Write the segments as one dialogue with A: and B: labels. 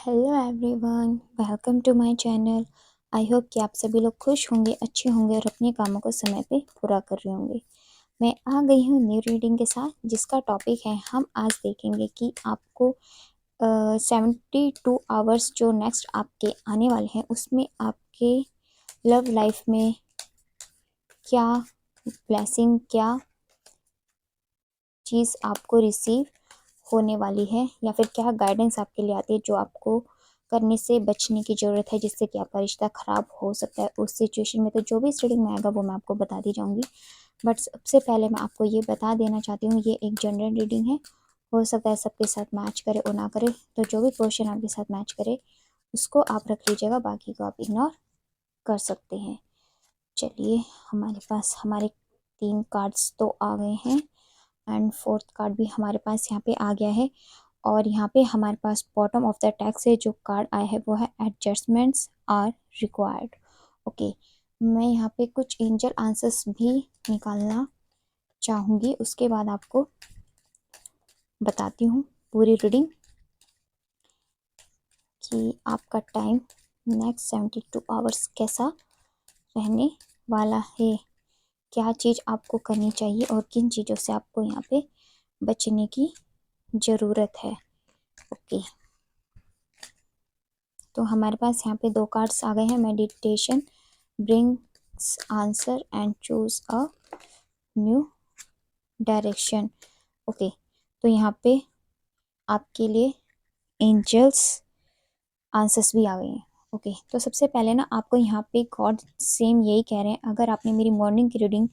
A: Hello everyone, welcome to my channel. I hope कि आप सभी लोग खुश होंगे, अच्छे होंगे और अपने कामों को समय पे पूरा कर रहे होंगे। मैं आ गई हूँ न्यू रीडिंग के साथ, जिसका टॉपिक है हम आज देखेंगे कि आपको 72 आवर्स जो नेक्स्ट आपके आने वाले हैं उसमें आपके लव लाइफ में क्या ब्लेसिंग, क्या चीज़ आपको रिसीव होने वाली है या फिर क्या गाइडेंस आपके लिए आती है जो आपको करने से बचने की ज़रूरत है, जिससे कि आपका रिश्ता ख़राब हो सकता है उस सिचुएशन में। तो जो भी इस रीडिंग में आएगा वो मैं आपको बताती जाऊंगी, बट सबसे पहले मैं आपको ये बता देना चाहती हूँ ये एक जनरल रीडिंग है। हो सकता है सबके साथ मैच करे और ना करे, तो जो भी क्वेश्चन आपके साथ मैच करे उसको आप रख लीजिएगा, बाकी को आप इग्नोर कर सकते हैं। चलिए, हमारे पास हमारे 3 कार्ड्स तो आ गए हैं एंड फोर्थ कार्ड भी हमारे पास यहाँ पे आ गया है। और यहाँ पे हमारे पास बॉटम ऑफ द टेक्स्ट से जो कार्ड आया है वो है एडजस्टमेंट्स आर रिक्वायर्ड। ओके, मैं यहाँ पे कुछ एंजल आंसर्स भी निकालना चाहूँगी, उसके बाद आपको बताती हूँ पूरी रीडिंग कि आपका टाइम नेक्स्ट 72 आवर्स कैसा रहने वाला है, क्या चीज़ आपको करनी चाहिए और किन चीज़ों से आपको यहाँ पे बचने की ज़रूरत है। ओके, तो हमारे पास यहाँ पे 2 कार्ड्स आ गए हैं। Meditation brings answer and choose a new direction. Okay, तो यहाँ पे आपके लिए एंजल्स आंसर्स भी आ गए हैं। ओके, तो सबसे पहले ना आपको यहाँ पे गॉड सेम यही कह रहे हैं। अगर आपने मेरी मॉर्निंग की रीडिंग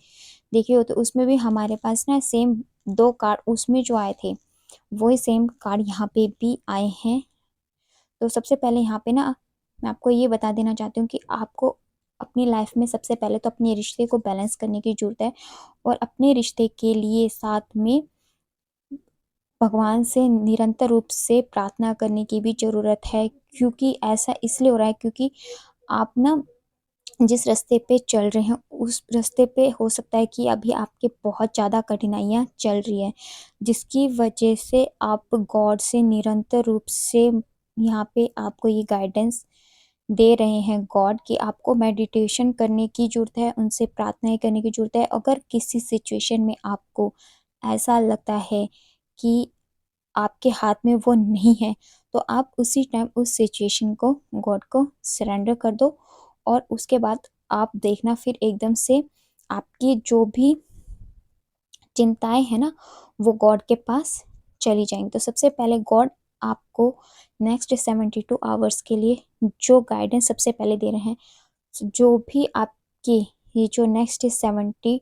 A: देखी हो तो उसमें भी हमारे पास ना सेम 2 कार्ड उसमें जो आए थे वही सेम कार्ड यहाँ पे भी आए हैं। तो सबसे पहले यहाँ पे ना मैं आपको ये बता देना चाहती हूँ कि आपको अपनी लाइफ में सबसे पहले तो अपने रिश्ते को बैलेंस करने की ज़रूरत है और अपने रिश्ते के लिए साथ में भगवान से निरंतर रूप से प्रार्थना करने की भी ज़रूरत है। क्योंकि ऐसा इसलिए हो रहा है क्योंकि आप ना जिस रास्ते पे चल रहे हैं उस रास्ते पे हो सकता है कि अभी आपके बहुत ज़्यादा कठिनाइयाँ चल रही है, जिसकी वजह से आप गॉड से निरंतर रूप से यहाँ पे आपको ये गाइडेंस दे रहे हैं गॉड कि आपको मेडिटेशन करने की ज़रूरत है, उनसे प्रार्थनाएं करने की ज़रूरत है। अगर किसी सिचुएशन में आपको ऐसा लगता है कि आपके हाथ में वो नहीं है तो आप उसी टाइम उस सिचुएशन को गॉड को सरेंडर कर दो और उसके बाद आप देखना फिर एकदम से आपकी जो भी चिंताएं हैं ना वो गॉड के पास चली जाएंगी। तो सबसे पहले गॉड आपको नेक्स्ट 72 आवर्स के लिए जो गाइडेंस सबसे पहले दे रहे हैं, जो भी आपके ये जो नेक्स्ट 72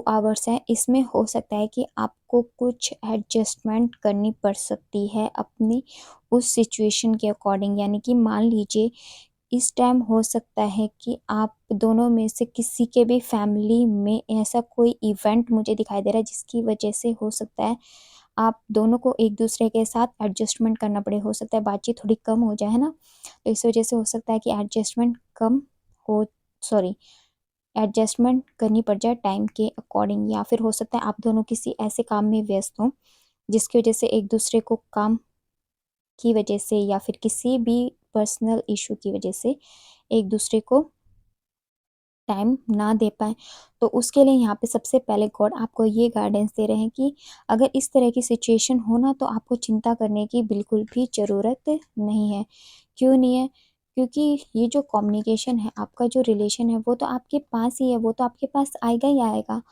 A: आवर्स है इसमें हो सकता है कि आपको कुछ एडजस्टमेंट करनी पड़ सकती है अपनी उस सिचुएशन के अकॉर्डिंग। यानी कि मान लीजिए इस टाइम हो सकता है कि आप दोनों में से किसी के भी फैमिली में ऐसा कोई इवेंट मुझे दिखाई दे रहा है जिसकी वजह से हो सकता है आप दोनों को एक दूसरे के साथ एडजस्टमेंट करना पड़े। हो सकता है बातचीत थोड़ी कम हो जाए, है ना, तो इस वजह से हो सकता है कि एडजस्टमेंट कम हो सॉरी एडजस्टमेंट करनी पड़ जाए टाइम के अकॉर्डिंग। या फिर हो सकता है आप दोनों किसी ऐसे काम में व्यस्त हों जिसकी वजह से एक दूसरे को काम की वजह से या फिर किसी भी पर्सनल इशू की वजह से एक दूसरे को टाइम ना दे पाए। तो उसके लिए यहाँ पे सबसे पहले गॉड आपको ये गाइडेंस दे रहे हैं कि अगर इस तरह की सिचुएशन हो ना तो आपको चिंता करने की बिल्कुल भी ज़रूरत नहीं है। क्यों नहीं है? क्योंकि ये जो कम्युनिकेशन है, आपका जो रिलेशन है वो तो आपके पास ही है, वो तो आपके पास आएगा ही आएगा।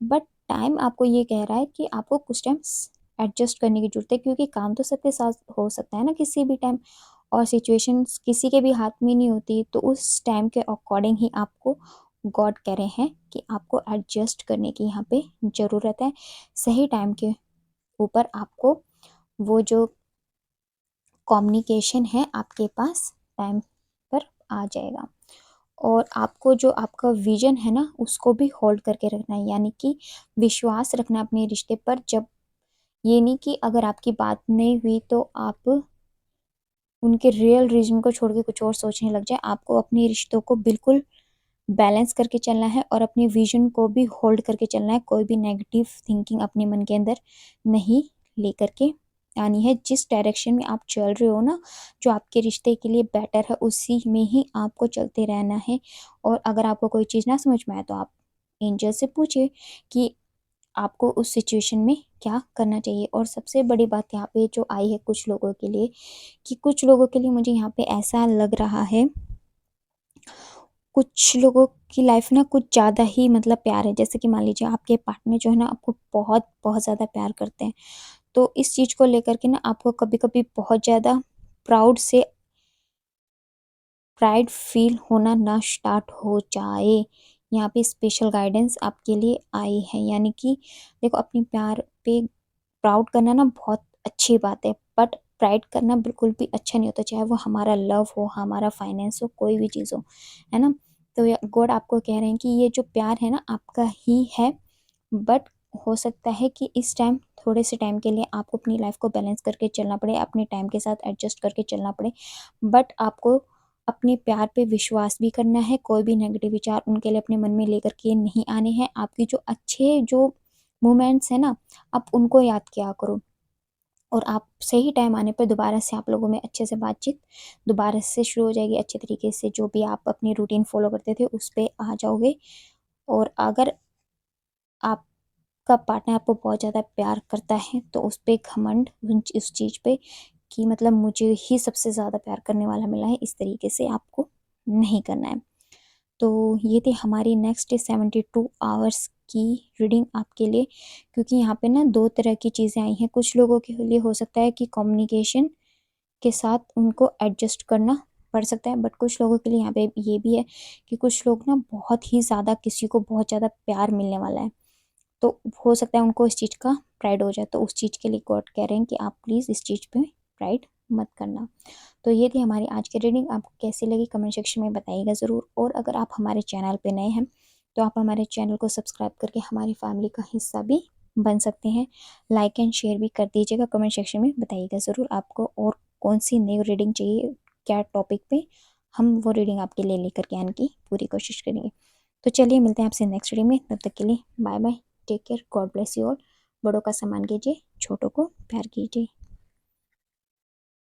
A: बट टाइम आपको ये कह रहा है कि आपको कुछ टाइम एडजस्ट करने की ज़रूरत है, क्योंकि काम तो सबके साथ हो सकता है ना किसी भी टाइम, और सिचुएशंस किसी के भी हाथ में नहीं होती। तो उस टाइम के अकॉर्डिंग ही आपको गॉड कह रहे हैं कि आपको एडजस्ट करने की यहाँ पे ज़रूरत है। सही टाइम के ऊपर आपको वो जो कम्युनिकेशन है आपके पास टाइम पर आ जाएगा। और आपको जो आपका विजन है ना उसको भी होल्ड करके रखना है, यानी कि विश्वास रखना अपने रिश्ते पर। जब ये नहीं कि अगर आपकी बात नहीं हुई तो आप उनके रियल रीजन को छोड़ के कुछ और सोचने लग जाए। आपको अपने रिश्तों को बिल्कुल बैलेंस करके चलना है और अपने विजन को भी होल्ड करके चलना है। कोई भी नेगेटिव थिंकिंग अपने मन के अंदर नहीं लेकर के आनी है। जिस डायरेक्शन में आप चल रहे हो ना, जो आपके रिश्ते के लिए बेटर है, उसी में ही आपको चलते रहना है। और अगर आपको कोई चीज़ ना समझ में आए तो आप एंजल से पूछिए कि आपको उस सिचुएशन में क्या करना चाहिए। और सबसे बड़ी बात यहाँ पे जो आई है कुछ लोगों के लिए, कि कुछ लोगों के लिए मुझे यहाँ पे ऐसा लग रहा है, कुछ लोगों की लाइफ ना कुछ ज़्यादा ही मतलब प्यार है। जैसे कि मान लीजिए आपके पार्टनर जो है ना आपको बहुत बहुत ज़्यादा प्यार करते हैं, तो इस चीज़ को लेकर के ना आपको कभी कभी बहुत ज़्यादा प्राइड फील होना ना स्टार्ट हो जाए। यहाँ पे स्पेशल गाइडेंस आपके लिए आई है, यानी कि देखो, अपनी प्यार पे प्राउड करना ना बहुत अच्छी बात है, बट प्राइड करना बिल्कुल भी अच्छा नहीं होता, चाहे वो हमारा लव हो, हमारा फाइनेंस हो, कोई भी चीज़ हो, है ना। तो गॉड आपको कह रहे हैं कि ये जो प्यार है ना आपका ही है, बट हो सकता है कि इस टाइम, थोड़े से टाइम के लिए आपको अपनी लाइफ को बैलेंस करके चलना पड़े, अपने टाइम के साथ एडजस्ट करके चलना पड़े। बट आपको अपने प्यार पे विश्वास भी करना है। कोई भी नेगेटिव विचार उनके लिए अपने मन में लेकर के नहीं आने हैं। आपकी जो अच्छे जो मोमेंट्स है ना, आप उनको याद किया करो। और आप सही टाइम आने पर दोबारा से आप लोगों में अच्छे से बातचीत दोबारा से शुरू हो जाएगी अच्छे तरीके से। जो भी आप अपनी रूटीन फॉलो करते थे उस पर आ जाओगे। और अगर आपका पार्टनर आपको बहुत ज़्यादा प्यार करता है तो उस पर घमंड, उस चीज़ पे कि मतलब मुझे ही सबसे ज़्यादा प्यार करने वाला मिला है, इस तरीके से आपको नहीं करना है। तो ये थी हमारी नेक्स्ट 72 आवर्स की रीडिंग आपके लिए। क्योंकि यहाँ पे ना दो तरह की चीज़ें आई हैं। कुछ लोगों के लिए हो सकता है कि कम्युनिकेशन के साथ उनको एडजस्ट करना पड़ सकता है, बट कुछ लोगों के लिए यहाँ पे ये भी है कि कुछ लोग ना बहुत ही ज़्यादा, किसी को बहुत ज़्यादा प्यार मिलने वाला है, तो हो सकता है उनको इस चीज़ का प्राइड हो जाए। तो उस चीज़ के लिए गॉड कह रहे हैं कि आप प्लीज़ इस चीज़ पे प्राइड मत करना। तो ये थी हमारी आज की रीडिंग। आपको कैसी लगी कमेंट सेक्शन में बताइएगा ज़रूर। और अगर आप हमारे चैनल पे नए हैं तो आप हमारे चैनल को सब्सक्राइब करके हमारी फैमिली का हिस्सा भी बन सकते हैं। लाइक एंड शेयर भी कर दीजिएगा। कमेंट सेक्शन में बताइएगा ज़रूर आपको और कौन सी नई रीडिंग चाहिए, क्या टॉपिक पे, हम वो रीडिंग आपके लिए लेकर के आने की पूरी कोशिश करेंगे। तो चलिए मिलते हैं आपसे नेक्स्ट रीडिंग में। तब तक के लिए bye bye, take care, God bless you all. बड़ों का सम्मान कीजिए, छोटों को प्यार कीजिए।